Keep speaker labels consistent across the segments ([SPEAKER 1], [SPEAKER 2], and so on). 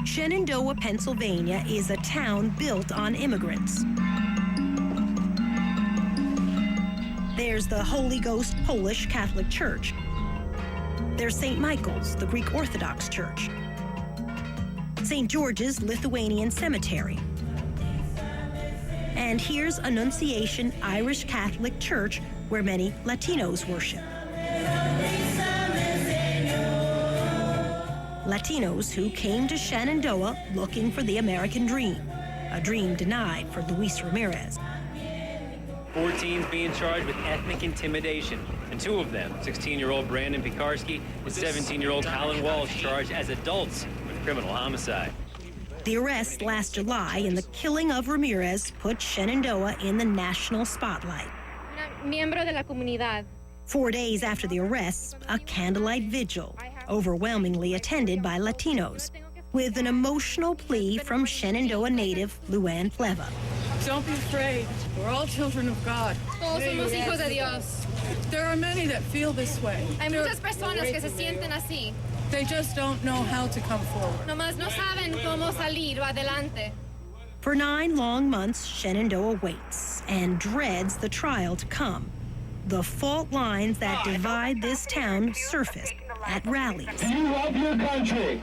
[SPEAKER 1] Shenandoah, Pennsylvania is a town built on immigrants. There's the Holy Ghost Polish Catholic Church. There's St. Michael's, the Greek Orthodox Church. St. George's Lithuanian Cemetery. And here's Annunciation Irish Catholic Church, where many Latinos worship. Latinos who came to Shenandoah looking for the American dream, a dream denied for Luis Ramirez.
[SPEAKER 2] 4 teens being charged with ethnic intimidation, and 2 of them, 16-year-old Brandon Pekarsky and 17-year-old Colin Walsh, charged as adults with criminal homicide.
[SPEAKER 1] The arrest last July and the killing of Ramirez put Shenandoah in the national spotlight.
[SPEAKER 3] Miembro de la comunidad.
[SPEAKER 1] 4 days after the arrests, a candlelight vigil, overwhelmingly attended by Latinos, with an emotional plea from Shenandoah native Luann Pleva.
[SPEAKER 4] Don't be afraid. We're all children of God.
[SPEAKER 3] Todos somos hijos de Dios.
[SPEAKER 4] There are many that feel this way.
[SPEAKER 3] Hay muchas personas que se sienten así.
[SPEAKER 4] They just don't know how to come forward.
[SPEAKER 3] Nomás no saben cómo salir adelante.
[SPEAKER 1] For 9 long months, Shenandoah waits and dreads the trial to come. The fault lines that divide this town surface at rallies.
[SPEAKER 5] You love your country.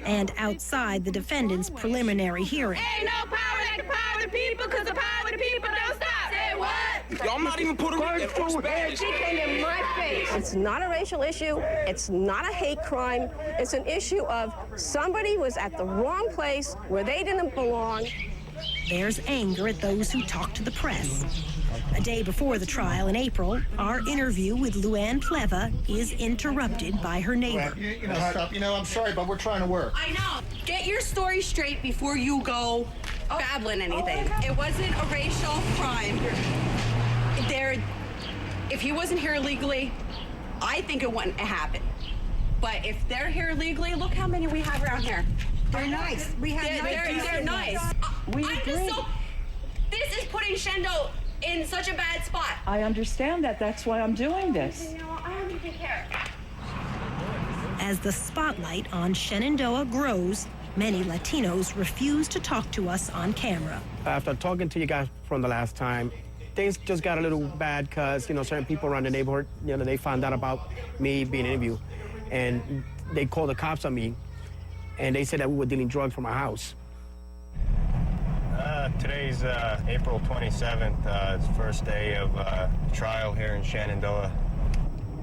[SPEAKER 1] And outside the defendant's preliminary hearing.
[SPEAKER 6] Ain't no power like the power of the people, because the power of the people don't stop. Say what?
[SPEAKER 7] I'm not even Puerto Rican. Spanish.
[SPEAKER 6] She came in my face.
[SPEAKER 8] It's not a racial issue. It's not a hate crime. It's an issue of somebody was at the wrong place where they didn't belong.
[SPEAKER 1] There's anger at those who talk to the press. A day before the trial in April, our interview with Luann Pleva is interrupted by her neighbor.
[SPEAKER 5] I'm sorry, but we're trying to work.
[SPEAKER 9] I know. Get your story straight before you go babbling anything. It wasn't a racial crime. If he wasn't here illegally, I think it wouldn't happen. But if they're here illegally, look how many we have around here.
[SPEAKER 8] They're nice. We have
[SPEAKER 9] they're nice. This is putting Shendo in such a bad spot.
[SPEAKER 10] I understand that. That's why I'm doing this.
[SPEAKER 9] You know, I don't take care.
[SPEAKER 1] As the spotlight on Shenandoah grows, many Latinos refuse to talk to us on camera.
[SPEAKER 11] After talking to you guys from the last time, things just got a little bad because, certain people around the neighborhood, they found out about me being interviewed. And they called the cops on me, and they said that we were dealing drugs from my house.
[SPEAKER 12] Today's April 27th. It's the first day of trial here in Shenandoah.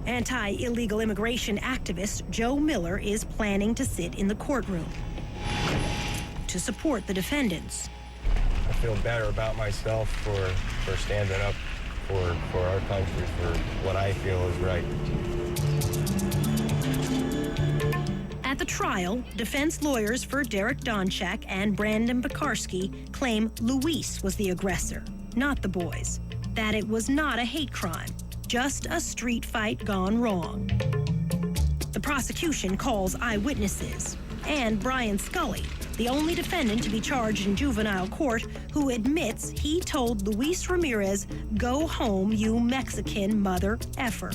[SPEAKER 1] Anti-illegal immigration activist Joe Miller is planning to sit in the courtroom to support the defendants.
[SPEAKER 12] I feel better about myself for standing up for our country, for what I feel is right.
[SPEAKER 1] At the trial, defense lawyers for Derek Donchak and Brandon Pekarsky claim Luis was the aggressor, not the boys. That it was not a hate crime, just a street fight gone wrong. The prosecution calls eyewitnesses and Brian Scully, the only defendant to be charged in juvenile court, who admits he told Luis Ramirez, "Go home, you Mexican mother effer."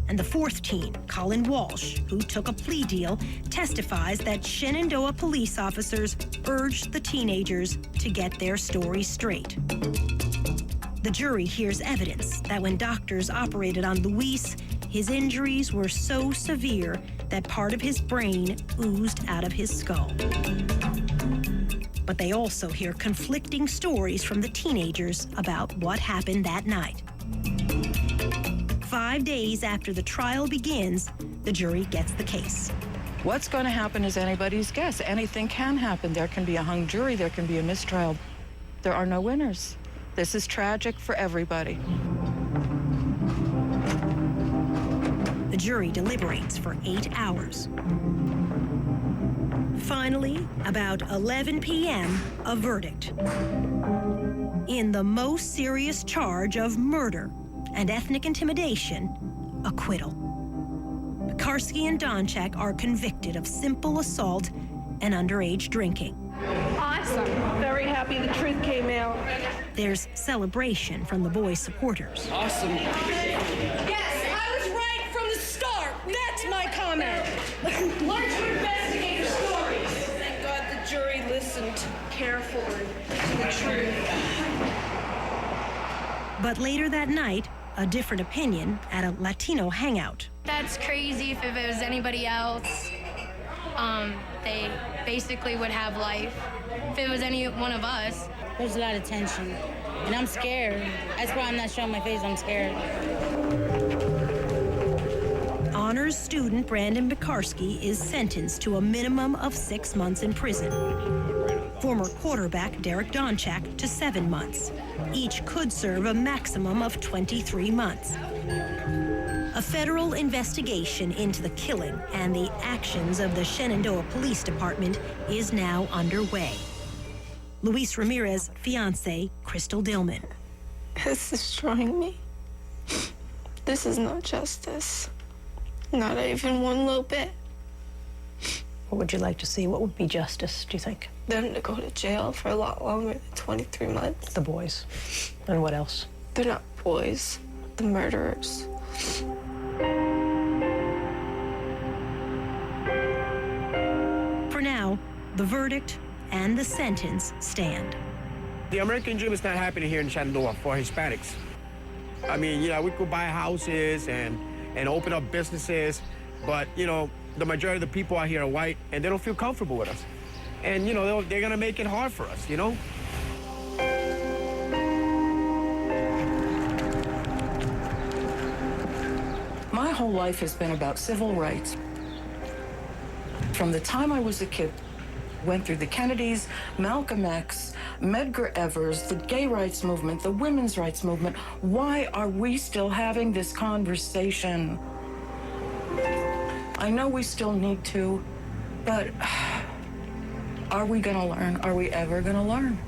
[SPEAKER 1] And the 4th teen, Colin Walsh, who took a plea deal, testifies that Shenandoah police officers urged the teenagers to get their story straight. The jury hears evidence that when doctors operated on Luis, his injuries were so severe that part of his brain oozed out of his skull. But they also hear conflicting stories from the teenagers about what happened that night. 5 days after the trial begins, the jury gets the case.
[SPEAKER 10] What's going to happen is anybody's guess. Anything can happen. There can be a hung jury. There can be a mistrial. There are no winners. This is tragic for everybody.
[SPEAKER 1] The jury deliberates for 8 hours. Finally, about 11 p.m., a verdict. In the most serious charge of murder and ethnic intimidation, acquittal. Pekarsky and Donchak are convicted of simple assault and underage drinking.
[SPEAKER 6] Awesome. Very happy the truth came out.
[SPEAKER 1] There's celebration from the boys' supporters.
[SPEAKER 7] Awesome.
[SPEAKER 9] Yes, I was right from the start. That's
[SPEAKER 13] That's my comment.
[SPEAKER 6] Learn to investigate your stories.
[SPEAKER 13] Thank God the jury listened carefully to the truth.
[SPEAKER 1] But later that night, a different opinion at a Latino hangout.
[SPEAKER 14] That's crazy. If it was anybody else, they basically would have life. If it was any one of us.
[SPEAKER 15] There's a lot of tension, and I'm scared. That's why I'm not showing my face. I'm scared.
[SPEAKER 1] Honors student Brandon Pekarsky is sentenced to a minimum of 6 months in prison. Former quarterback Derek Donchak to 7 months. Each could serve a maximum of 23 months. A federal investigation into the killing and the actions of the Shenandoah Police Department is now underway. Luis Ramirez, fiancée Crystal Dillman.
[SPEAKER 16] It's destroying me. This is not justice. Not even one little bit.
[SPEAKER 17] What would you like to see? What would be justice, do you think?
[SPEAKER 16] Them to go to jail for a lot longer than 23 months.
[SPEAKER 17] The boys. And what else?
[SPEAKER 16] They're not boys. The murderers.
[SPEAKER 1] For now, the verdict and the sentence stand.
[SPEAKER 11] The American dream is not happening here in Shenandoah for Hispanics. I mean, we could buy houses and open up businesses, but, the majority of the people out here are white, and they don't feel comfortable with us. And, they're gonna make it hard for us,
[SPEAKER 10] My whole life has been about civil rights. From the time I was a kid, went through the Kennedys, Malcolm X, Medgar Evers, the gay rights movement, the women's rights movement. Why are we still having this conversation? I know we still need to, but are we gonna learn? Are we ever gonna learn?